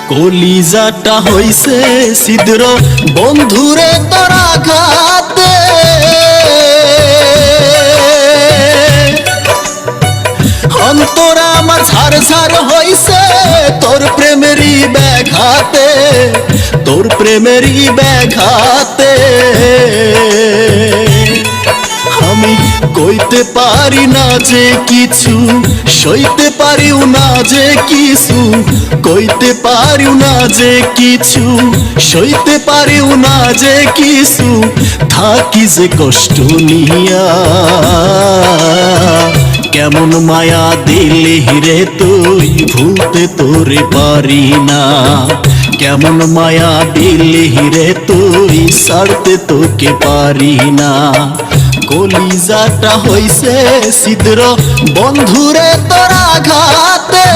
কলিজাটা হইছে ছিদ্র বন্ধুরে তোর আঘাতে, অন্তর আমার ঝাড় ঝাড় হইছে তোর প্রেমেরই ব্যাঘাতে, তোর প্রেমেরই ব্যাঘাতে। আমি কইতে পারি না যে কিছু, সইতে পারিও না যে কিছু, কইতে পারিও না যে কিছু, সইতে পারিও না যে কিছু, থাকি যে কষ্ট নিয়া। কেমন মায়া দিলি রে তুই, ভুলতে তোরে পারি না। কেমন মায়া দিলি রে তুই, ছাড়তে তোকে পারি না। কলিজাটা হইছে ছিদ্র বন্ধুরে তোর আঘাতে।